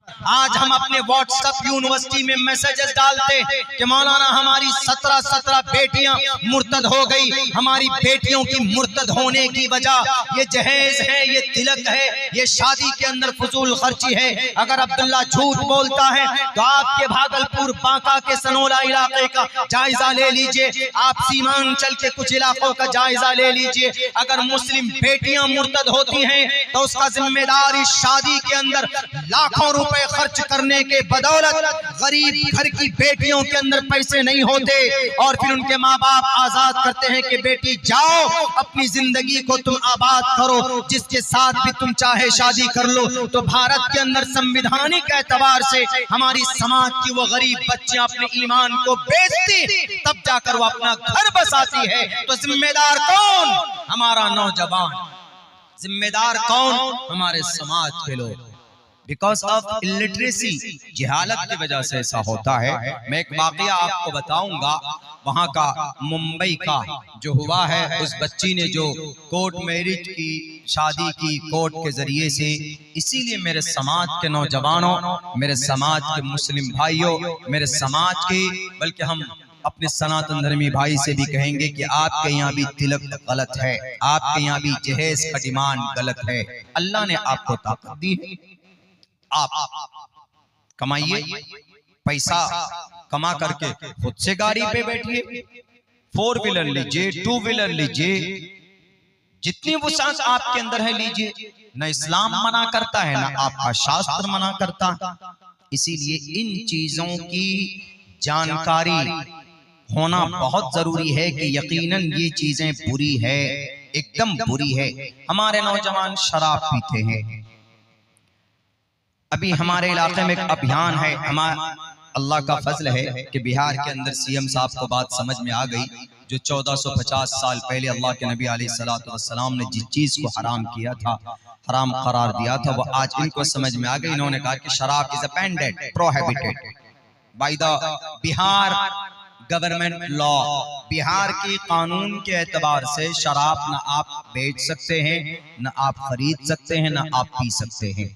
आज हम अपने व्हाट्सएप यूनिवर्सिटी में मैसेजेस डालते कि मौलाना हमारी 17 बेटियां मुर्तद हो गई। हमारी बेटियों की मुर्तद होने की वजह ये जहेज है, ये तिलक है, ये शादी के अंदर फजूल खर्ची है। अगर अब्दुल्ला झूठ बोलता है तो आपके भागलपुर बांका के सनोला इलाके का जायजा ले लीजिए, आप सीमांचल के कुछ इलाकों का जायजा ले लीजिए। अगर मुस्लिम बेटियां मुर्तद होती हैं तो उसका जिम्मेदार इस शादी के अंदर लाखों रुपए खर्च करने के बदौलत गरीब घर की बेटियों के अंदर पैसे नहीं होते और फिर उनके माँ बाप आजाद करते हैं कि बेटी जाओ अपनी जिंदगी को तुम आबाद करो, जिसके साथ भी तुम चाहे शादी कर लो। तो भारत के अंदर संविधानिक एतबार से हमारी समाज की वो गरीब बच्चियां अपने ईमान को बेचती तब जाकर वो अपना घर बसाती है। तो जिम्मेदार कौन? हमारा नौजवान। जिम्मेदार कौन? हमारे समाज के लोग। बिकॉज ऑफ इलिटरेसी, जहालत की वजह से ऐसा होता है। मैं एक वाकया आपको बताऊंगा, वहां का मुंबई का जो हुआ है, उस बच्ची ने जो कोर्ट मैरिज की शादी की कोर्ट के जरिए से। इसीलिए मेरे समाज के नौजवानों, मेरे समाज के मुस्लिम भाइयों, मेरे समाज के, बल्कि हम अपने सनातन धर्मी भाई से भी कहेंगे कि आपके यहाँ भी तिलक गलत है, आपके यहाँ भी जहेज का डिमांड गलत है। अल्लाह ने आपको ताकत दी है, आप कमाइए, पैसा कमा करके खुद से गाड़ी पे बैठिए, 4 व्हीलर लीजिए, 2 व्हीलर लीजिए, जितनी वुसात आपके अंदर है लीजिए। न इस्लाम मना करता है, न आपका शास्त्र मना करता। इसीलिए इन चीजों की जानकारी होना बहुत जरूरी है कि यकीनन ये चीजें बुरी है, एकदम बुरी है। हमारे नौजवान शराब पीते हैं। अभी हमारे इलाके में एक अभियान है, हमारा अल्लाह का फजल है कि बिहार के अंदर सीएम साहब को बात समझ में आ गई। जो 1450 साल पहले अल्लाह के नबी अलैहिस्सलातु वस्सलाम ने जिस चीज को हराम किया था, हराम करार दिया था, वो आज इनको समझ में आ गई। इन्होंने कहा कि शराब is abandoned, prohibited by the Bihar government law. Bihar के कानून के एतबार से शराब न आप बेच सकते हैं, न आप खरीद सकते हैं, न आप पी सकते हैं।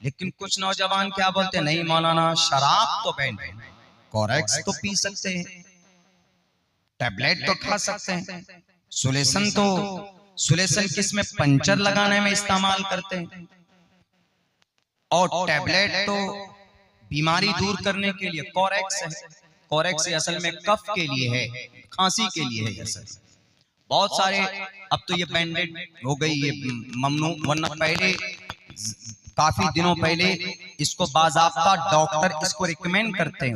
लेकिन कुछ नौजवान क्या बोलते हैं, नहीं मौलाना शराब तो बैन है, कोरेक्स तो पी सकते हैं, टैबलेट तो खा सकते हैं, सुलेसन किस में पंचर लगाने में इस्तेमाल करते हैं, और टैबलेट तो बीमारी दूर करने के लिए कोरेक्स है। कोरेक्स असल में कफ के लिए है, खांसी के लिए है। असल बहुत सारे अब तो ये बैंडेड हो गई, ये ममनू, वरना पहले काफी दिनों पहले इसको बाज़ाब्ता डॉक्टर इसको रिकमेंड करते हैं,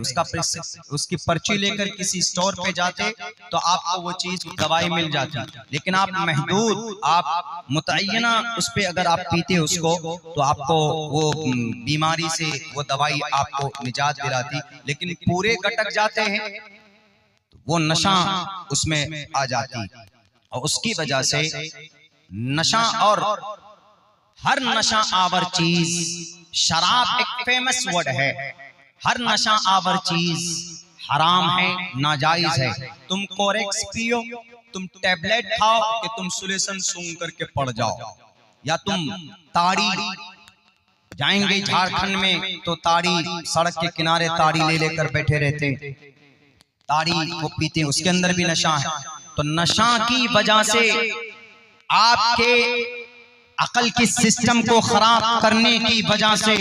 उसकी पर्ची लेकर किसी स्टोर पे जाते तो आपको वो चीज दवाई मिल जाती। लेकिन आप महदूद, आप मुतय्यना उस पे अगर आप पीते उसको तो आपको वो बीमारी से वो दवाई आपको निजात दिलाती। लेकिन पूरे गटक जाते हैं तो वो नशा उसमें आ जाती, और उसकी वजह से नशा, और हर नशा आवर चीज, शराब एक फेमस वर्ड है, हर नशा आवर चीज हराम है, नाजायज है। तुम कोरेक्स पियो, तुम टैबलेट खाओ कि तुम सुलेसन सूंघ करके पड़ जाओ, या तुम ताड़ी, जाएंगे झारखंड में तो ताड़ी, सड़क के किनारे ताड़ी ले लेकर बैठे रहते, ताड़ी वो पीते, उसके अंदर भी नशा है। तो नशा की वजह से आपके अकल के सिस्टम को खराब करने की वजह से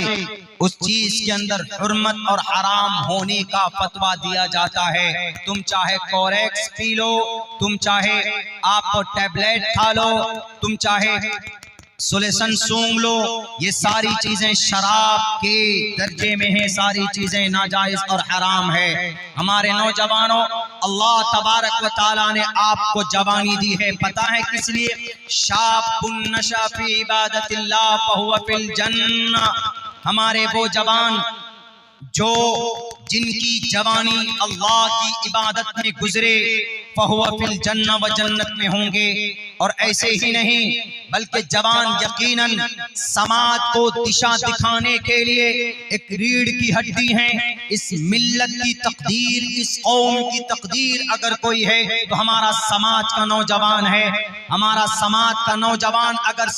उस चीज के अंदर हुर्मत और हराम होने का फतवा दिया जाता है। तुम चाहे कोरेक्स पी लो, तुम चाहे आप टैबलेट खा लो, तुम चाहे सुलेसन सूंघ लो, ये सारी चीजें शराब के दर्जे में है, सारी चीजें नाजायज और हराम है। हमारे नौजवानों, अल्लाह तबारक व तआला ने आपको जवानी दी है, पता है किस लिए? शाबुन नशा फी इबादतिल्लाह फहुवा फिल जन्नह। हमारे वो जवान जो जिनकी जवानी अल्लाह की इबादत में गुजरे, फहुवा फिल जन्नह, व जन्नत में होंगे। और ऐसे ही नहीं, बल्कि जवान यकीनन समाज को दिशा दिखाने के लिए एक रीढ़ की हड्डी है। इस मिल्लत की तकदीर, इस कौम की तकदीर अगर कोई है तो हमारा समाज का नौजवान है। हमारा समाज का नौजवान अगर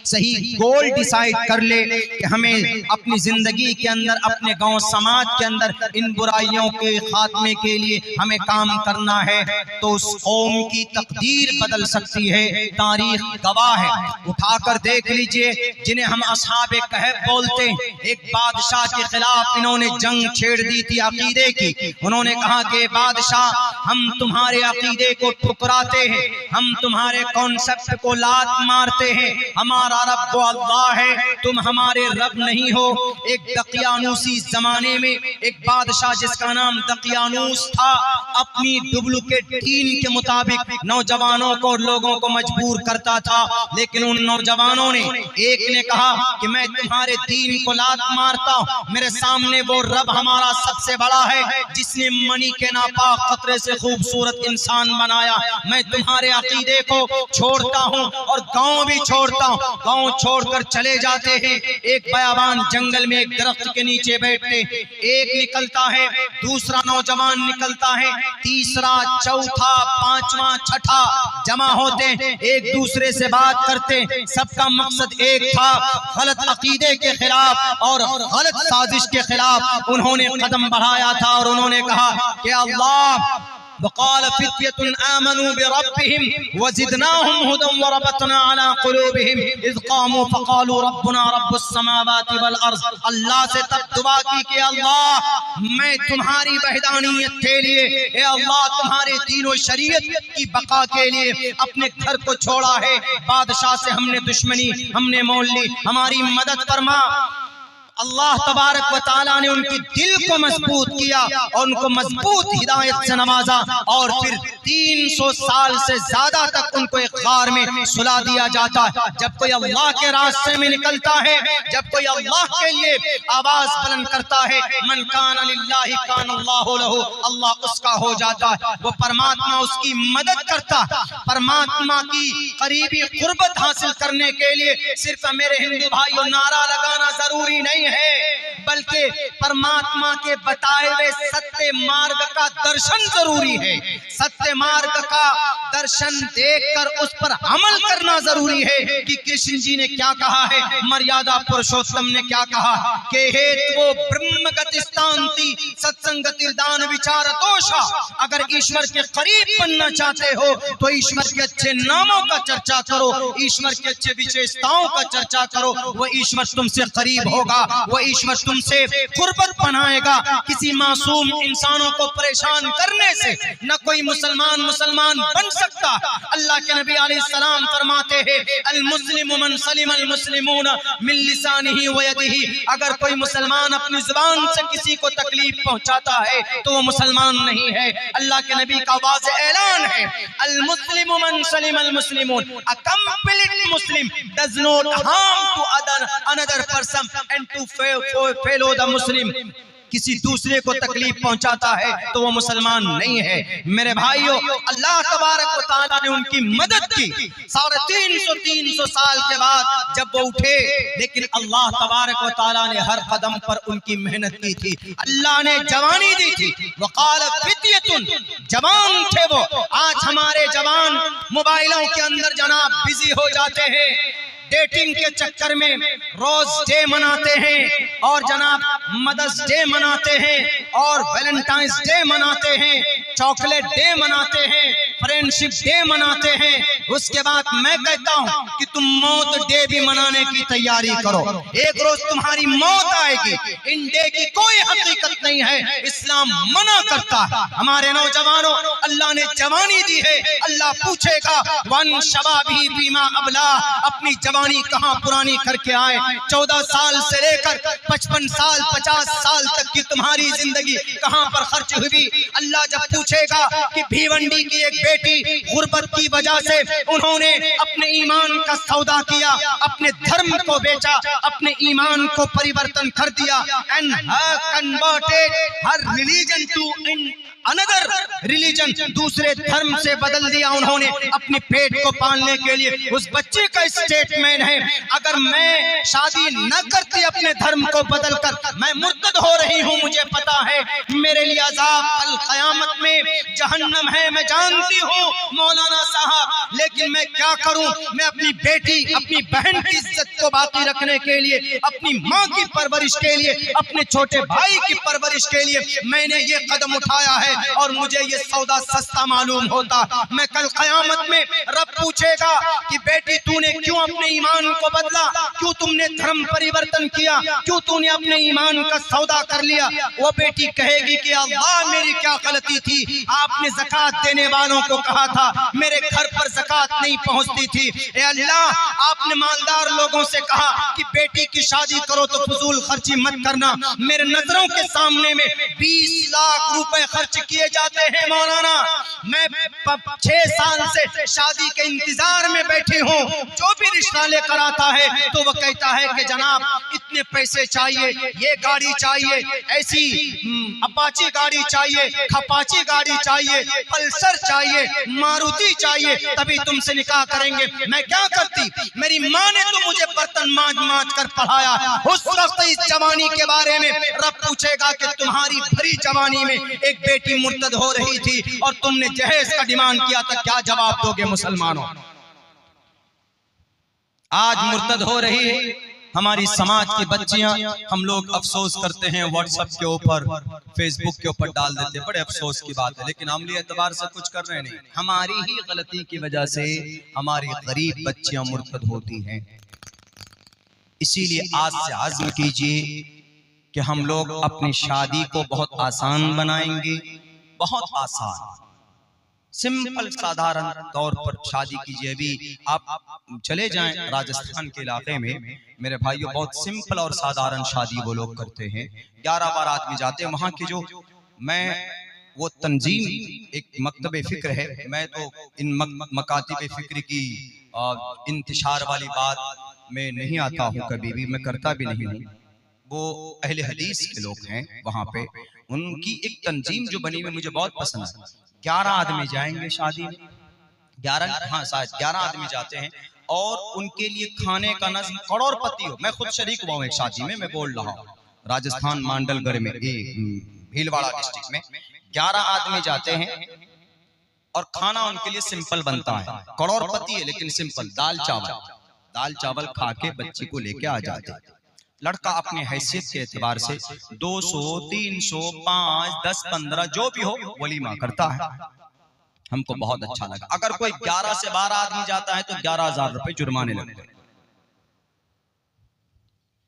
सही गोल डिसाइड कर ले कि हमें अपनी जिंदगी के अंदर, अपने गांव समाज के अंदर इन बुराइयों के खात्मे के लिए हमें काम करना है, तो उस कौम की तकदीर बदल सकती है। तारीख गवाह है। उठाकर देख लीजिए, जिन्हें हम असहाबे कहफ बोलते हैं, एक बादशाह के खिलाफ इन्होंने जंग छेड़ दी थी अकीदे की। उन्होंने कहा कि बादशाह, हम तुम्हारे अकीदे को ठुकराते हैं, हम तुम्हारे कॉन्सेप्ट को लात मारते हैं, हमारा रब तो अल्लाह है, तुम हमारे रब नहीं हो। एक दकियानूसी जमाने में एक बादशाह जिसका नाम दकियानूस था, अपनी डुप्लीकेट दीन के मुताबिक नौजवानों को, लोगों को मजबूर करता था। लेकिन उन नौजवानों ने, एक ने कहा कि मैं तुम्हारे दीन को लात मारता हूं, मेरे सामने वो रब हमारा सबसे बड़ा है जिसने मनी के नापाक कतरे से खूबसूरत इंसान बनाया। मैं तुम्हारे अकीदे को छोड़ता हूं और गांव भी छोड़ता हूं। गांव छोड़कर चले जाते हैं। एक बयाबान जंगल में एक दरख्त के नीचे बैठते, एक निकलता है, दूसरा नौजवान निकलता है, तीसरा, चौथा, पांचवा, छठा जमा होते, एक दूसरे से बात करते। सबका मकसद एक था, गलत अकीदे के खिलाफ और गलत साजिश के खिलाफ उन्होंने कदम बढ़ाया था। और उन्होंने कहा कि अल्लाह वक़ाल फ़ित्यतुन आमनू बिरब्बिहिम वज़िदनाहुम हुदन वरबतना अला क़ुलूबिहिम इज़ क़ामू फ़क़ालू रब्बुना रब्बुस समावाति वल अर्ज़। अल्लाह से तब दुआ की कि अल्लाह, मैं तुम्हारी वहदानियत के लिए, ए अल्लाह, तुम्हारे दीन और शरीयत की बका के लिए अपने घर को छोड़ा है। बादशाह से हमने दुश्मनी, हमने मोल ली, हमारी मदद फरमा। अल्लाह तबारक व तआला ने उनके दिल को मजबूत किया और उनको मजबूत हिदायत से नवाजा। और फिर 300 साल से ज्यादा तक उनको एक गार में सुला दिया जाता है। जब कोई अल्लाह के रास्ते में निकलता है, जब कोई अल्लाह के लिए आवाज बुलंद करता है, मन कान लिल्लाहि कान अल्लाहु लहु, अल्लाह उसका हो जाता है। वो परमात्मा उसकी मदद करता। परमात्मा की करीबी कुर्बत हासिल करने के लिए सिर्फ मेरे हिंदू भाइयों नारा लगाना जरूरी नहीं है, बल्कि परमात्मा के बताए हुए सत्य मार्ग का दर्शन जरूरी है। सत्य मार्ग का दर्शन देखकर उस पर अमल करना जरूरी है कि कृष्ण जी ने क्या कहा है, मर्यादा पुरुषोत्तम ने क्या कहा कि हेतु ब्रह्मगतिस्तांति सत्संगतिर्दान विचारतोषा। अगर ईश्वर के करीब बनना चाहते हो तो ईश्वर के अच्छे नामों का चर्चा करो, ईश्वर के अच्छे विशेषताओं का चर्चा करो। वो ईश्वर तुमसे करीब होगा, वो ईश्वर तुमसे कुर्बत बनाएगा। किसी मासूम इंसानों को परेशान करने से न कोई मुसलमान बन सकता। अल्लाह के नबी अलैहिस्सलाम फरमाते हैं, अल मुस्लिमु मन सलिम अल मुस्लिमून मिन लिसानिही व यदिही। अगर कोई मुसलमान अपनी जुबान से किसी को तकलीफ पहुंचाता है तो वो मुसलमान नहीं है। अल्लाह के नबी का वाज़ेह ऐलान है, अल मुस्लिमु मन सलिम अल मुस्लिमून, a complete Muslim does not harm to another person and to follow the Muslim। किसी दूसरे को तकलीफ पहुंचाता है तो वो मुसलमान नहीं है। मेरे भाइयों, अल्लाह तबारक व तआला ने उनकी मदद की 350 साल के बाद जब वो उठे, लेकिन अल्लाह तबारक व तआला ने हर कदम पर उनकी मेहनत की थी। अल्लाह ने जवानी दी थी। वक़ाल फ़ित्यतुन, जवान थे वो। आज हमारे जवान मोबाइलों के अंदर जनाब बिजी हो जाते हैं, डेटिंग के चक्कर में रोज डे मनाते हैं और जनाब मदर्स डे मनाते हैं और वैलेंटाइंस डे मनाते हैं, चॉकलेट डे मनाते हैं, फ्रेंडशिप डे मनाते हैं। उसके बाद मैं कहता हूं कि तुम मौत डे भी मनाने की तैयारी करो। एक रोज तुम्हारी मौत आएगी। इन डे की कोई हकीकत नहीं है, इस्लाम मना करता है। हमारे नौजवानों, अल्लाह ने जवानी दी है, अल्लाह पूछेगा वन शबाबी बीमा अबला, अपनी जवानी कहां पुरानी करके आए। 14 साल से लेकर 55 साल 50 साल तक की तुम्हारी जिंदगी कहां पर खर्च हुई। अल्लाह जब पूछेगा कि भिवंडी की एक बेटी गुर्बत की वजह से उन्होंने अपने ईमान का सौदा किया, अपने धर्म को बेचा, अपने ईमान को परिवर्तन कर दिया, and converted her religion to another religion, दूसरे धर्म से बदल दिया उन्होंने अपने पेट को पालने के लिए। उस बच्चे का स्टेटमेंट है, अगर मैं शादी न करती अपने धर्म को बदलकर, मैं मुर्तद हो रही हूँ, मुझे पता है मेरे लिए अज़ाब कल क़यामत में जहन्नम है, मैं जानती हूँ मौलाना साहब, लेकिन मैं क्या करूँ? मैं अपनी बेटी, अपनी बहन की इज्जत को बाकी रखने के लिए, अपनी माँ की परवरिश के लिए, अपने छोटे भाई की परवरिश के लिए मैंने ये कदम उठाया है, और मुझे ये सौदा सस्ता मालूम होता। मैं कल क़यामत में रब पूछेगा कि बेटी तूने क्यों अपने ईमान को बदला, क्यों तुमने धर्म परिवर्तन किया, क्यों तूने अपने ईमान का सौदा कर लिया? वो बेटी कहेगी कि अल्लाह मेरी क्या गलती थी, आपने ज़कात देने वालों को कहा था, मेरे घर पर ज़कात नहीं पहुंचती थी। ए अल्लाह, आपने मालदार लोगों से कहा कि बेटी की शादी करो तो फजूल खर्ची मत करना। मेरे नजरों के सामने में 20 लाख रुपए खर्च किए जाते हैं मौलाना, मैं 6 साल से शादी के इंतजार में बैठी हूँ। जो भी रिश्ता लेकर आता है तो वो कहता है कि जनाब इतने पैसे चाहिए, ये गाड़ी चाहिए, ऐसी अपाची गाड़ी चाहिए, खपाची गाड़ी चाहिए, पल्सर चाहिए, मारुति चाहिए, तभी तुमसे निकाह करेंगे। मैं क्या करती? मेरी माँ ने तो मुझे बर्तन मांज मांज कर पढ़ाया। उस वक्त इस जवानी के बारे में रब पूछेगा कि तुम्हारी भरी जवानी में एक बेटी मुर्तद हो रही थी और तुमने जहेज का डिमांड किया था, क्या जवाब दोगे मुसलमानों? आज मुर्तद हो रही है हमारी समाज की बच्चियां। हम लोग अफसोस करते हैं, व्हाट्सएप के ऊपर, फेसबुक के ऊपर डाल देते हैं, बड़े अफसोस की बात है, लेकिन अमली एतबार से कुछ कर रहे नहीं। हमारी ही गलती की वजह से हमारी गरीब बच्चियां मुर्तद होती हैं। इसीलिए आज से आज़्म कीजिए कि हम लोग अपनी शादी को बहुत आसान बनाएंगे, बहुत आसान, सिंपल साधारण तौर पर शादी कीजिए। अभी आप चले जाएं राजस्थान के इलाके में मेरे भाइयों, बहुत सिंपल और साधारण शादी वो लोग करते हैं। 11 बार आदमी जाते हैं वहाँ की। जो मैं वो तंजीम एक मकतबे फिक्र है, मैं तो इन मकातिब फिक्र की इंतशार वाली बात में नहीं आता हूँ, कभी भी मैं करता भी नहीं हूँ। वो अहले हदीस के लोग हैं वहाँ पे, उनकी एक तंजीम जो बनी हुई मुझे बहुत पसंद है। 11 आदमी जाएंगे शादी में, 11 आदमी जाते हैं और उनके लिए खाने का नज़्म करोड़पति हो। मैं खुद शरीक हुआ हूँ एक शादी में, मैं बोल रहा हूँ राजस्थान मांडलगढ़ में, भीलवाड़ा डिस्ट्रिक्ट में। 11 आदमी जाते हैं और खाना उनके लिए सिंपल बनता है, करोड़पति है लेकिन सिंपल, दाल चावल खा के बच्चे को लेके आ जाते हैं। लड़का अपने हैसियत के एतबार से 200, 300, 5, 10, 15 जो भी हो वलीमा करता है। हमको बहुत अच्छा लगा। अगर कोई 11 से 12 आदमी जाता है तो 11,000 रुपए जुर्माने लगते हैं।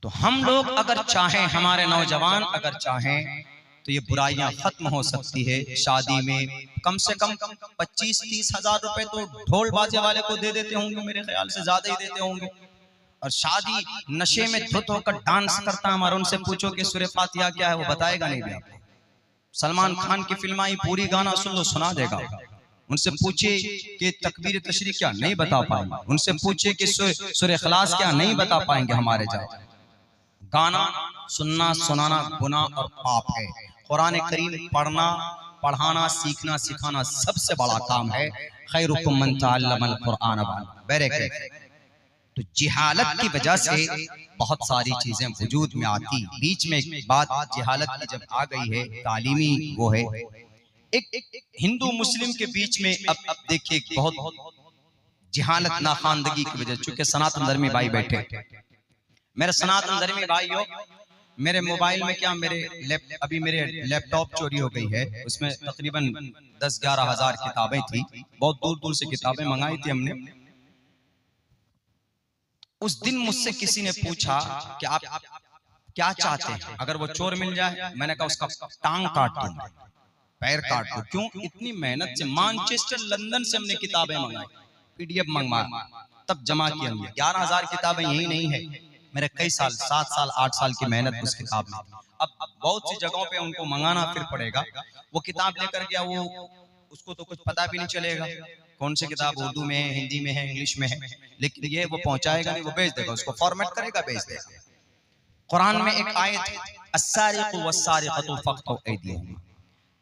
तो हम लोग अगर चाहें, हमारे नौजवान अगर चाहें तो ये बुराइयां खत्म हो सकती है। शादी में कम से कम 25-30 हजार रुपए तो ढोल बाजे वाले को दे देते होंगे, मेरे ख्याल से ज्यादा ही देते होंगे। और शादी नशे में धुत होकर डांस करता है, उनसे पूछो कि सूरह फातिहा क्या है, वो बताएगा नहीं भी आपको। सलमान खान की फिल्म आई, पूरी गाना सुन लो, सुना देगा। उनसे पूछे कि तकबीर तशरीह क्या, नहीं बता पाएंगे। उनसे पूछे कि सूरह इखलास क्या, नहीं बता पाएंगे हमारे जाए। गाना सुनना सुनाना गुनाह और पाप है। कुरान करीम पढ़ना, पढ़ाना, सीखना, सिखाना सबसे बड़ा काम है। खैरुकुम मन तअल्लमल कुरान बरकत। तो जिहालत की वजह से बहुत सारी चीजें वजूद में आती। बीच में एक बात जिहालत की जब आ गई है, तालीमी वो है, एक हिंदू मुस्लिम के बीच में अब देखिए बहुत जिहालत नाखानदगी की वजह, चूंकि सनातन धर्मी भाई बैठे, मेरे सनातन धर्मी भाई हो, मेरे मोबाइल में क्या, अभी मेरे लैपटॉप चोरी हो गई है, उसमें तकरीबन 10-11 हजार किताबें थी। बहुत दूर दूर से किताबें मंगाई थी हमने। उस दिन मुझसे किसी ने पूछा कि आप क्या चाहते हैं, अगर वो चोर मिल जाए? मैंने कहा उसका टांग काट दूं, पैर काट दूं। क्यों? इतनी मेहनत से मैनचेस्टर, लंदन से हमने किताबें मंगाई, PDF मंगवाया, तब जमा किया हमने। 11,000 किताबें यही नहीं है, मेरे कई साल, 7 साल 8 साल की मेहनत उस किताब में। अब बहुत सी जगहों पे उनको मंगाना फिर पड़ेगा। वो किताब लेकर गया, वो उसको तो कुछ पता भी नहीं चलेगा कौन सी किताब उर्दू में है, हिंदी में है, इंग्लिश में है, लेकिन ये वो पहुंचाएगा नहीं, वो भेज देगा, उसको फॉर्मेट करेगा, भेज देगा। कुरान में एक आयत है, अस्सारिकु वस्सारिकतु फक्तू ऐदियहुमा,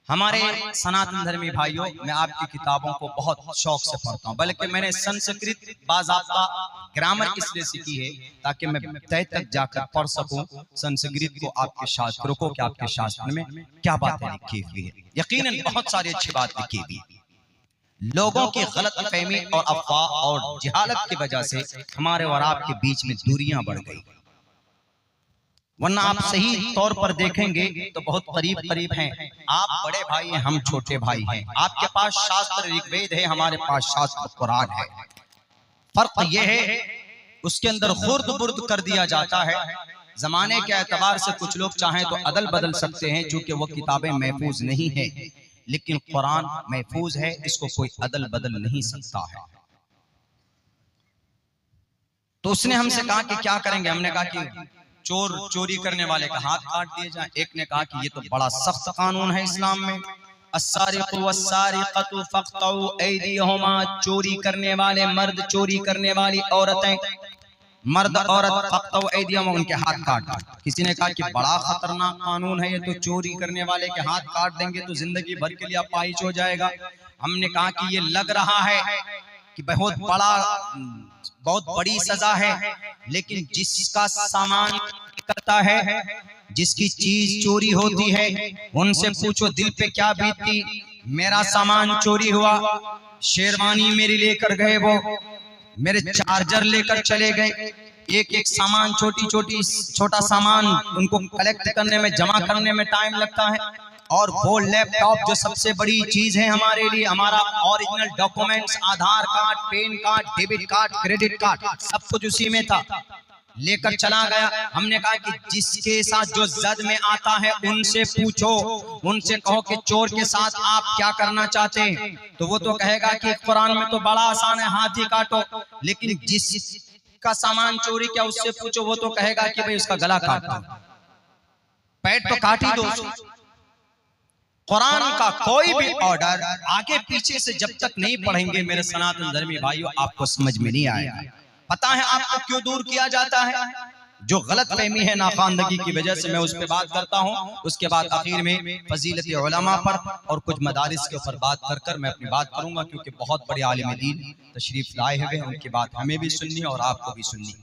हमारे सनातन धर्मी भाइयों, मैं आपकी किताबों को बहुत शौक से पढ़ता हूँ, बल्कि मैंने संस्कृत बाज़ाब्ता ग्रामर इसलिए सीखी है ताकि मैं तय तक जाकर पढ़ सकूं संस्कृत को, आपके शास्त्रों को, कि आपके शास्त्र में क्या बातें लिखी हुई है। यकीनन बहुत सारी अच्छी बात लिखी हुई है। लोगों की गलत फहमी और अफवाह और जहालत की वजह से हमारे और आपके बीच में दूरियां बढ़ गई, वरना आप सही तौर पर देखेंगे तो बहुत करीब करीब हैं। आप बड़े भाई हैं, हम छोटे भाई हैं। आपके पास शास्त्र ऋग्वेद है, हमारे पास शास्त्र कुरान है। फर्क यह है उसके अंदर खुर्द बुर्द कर दिया जाता है। जमाने के एतबार से कुछ लोग चाहें तो अदल बदल सकते हैं, चूंकि वो किताबें महफूज नहीं है, लेकिन कुरान महफूज है, इसको कोई अदल बदल नहीं सकता है। तो उसने हमसे कहा कि क्या करेंगे? हमने कहा कि चोरी करने वाले का हाथ काट दिए जाए। एक ने कहा कि ये तो बड़ा सख्त कानून है इस्लाम में, अस्सारिक़ु वस्सारिक़तु फ़क़्तऊ ऐदियहुमा, चोरी करने वाले मर्द, चोरी करने वाली औरतें, मर्द औरत, फ़क़्तऊ ऐदियहुमा, उनके हाथ काट। किसी ने कहा कि बड़ा खतरनाक कानून है ये, तो चोरी करने वाले के हाथ काट देंगे तो जिंदगी भर के लिए अपाहिज हो जाएगा। हमने कहा कि ये लग रहा है कि बहुत बड़ी सजा है, लेकिन जिसका सामान करता है, जिसकी चीज चोरी होती है, उनसे पूछो दिल पे क्या बीतती। मेरा सामान चोरी हुआ, शेरवानी मेरी लेकर गए, वो मेरे चार्जर लेकर चले गए, एक एक सामान, छोटा सामान उनको कलेक्ट करने में, जमा करने में टाइम लगता है। और वो लैपटॉप जो सबसे बड़ी चीज है हमारे लिए, हमारा original documents, Aadhaar card, PAN card, debit card, credit card, सब कुछ उसी में था, लेकर चला गया। हमने कहा कि जिसके साथ जो जद में आता है उनसे पूछो, उनसे कहो कि चोर के साथ आप क्या करना चाहते हैं, तो वो तो कहेगा कि कुरान में तो बड़ा आसान है, हाथ ही काटो। लेकिन जिसका सामान चोरी किया उससे पूछो, वो तो कहेगा कि भाई उसका गला काटो, पैर तो काट ही दो। कुरान का कोई भी ऑर्डर आगे पीछे से जब तक नहीं पढ़ेंगे मेरे सनातन धर्मी भाइयों, आपको समझ में नहीं आएगा। पता है आपको क्यों दूर किया जाता है? जो गलत फहमी है नाखानदगी की वजह से, मैं उस पर बात करता हूँ। उसके बाद आखिर में फजीलत उलमा पर और कुछ मदारिस के ऊपर बात कर मैं अपनी बात करूंगा, क्योंकि बहुत बड़े आलिम दीन तशरीफ लाए हुए हैं, उनकी बात हमें भी सुननी है और आपको भी सुननी।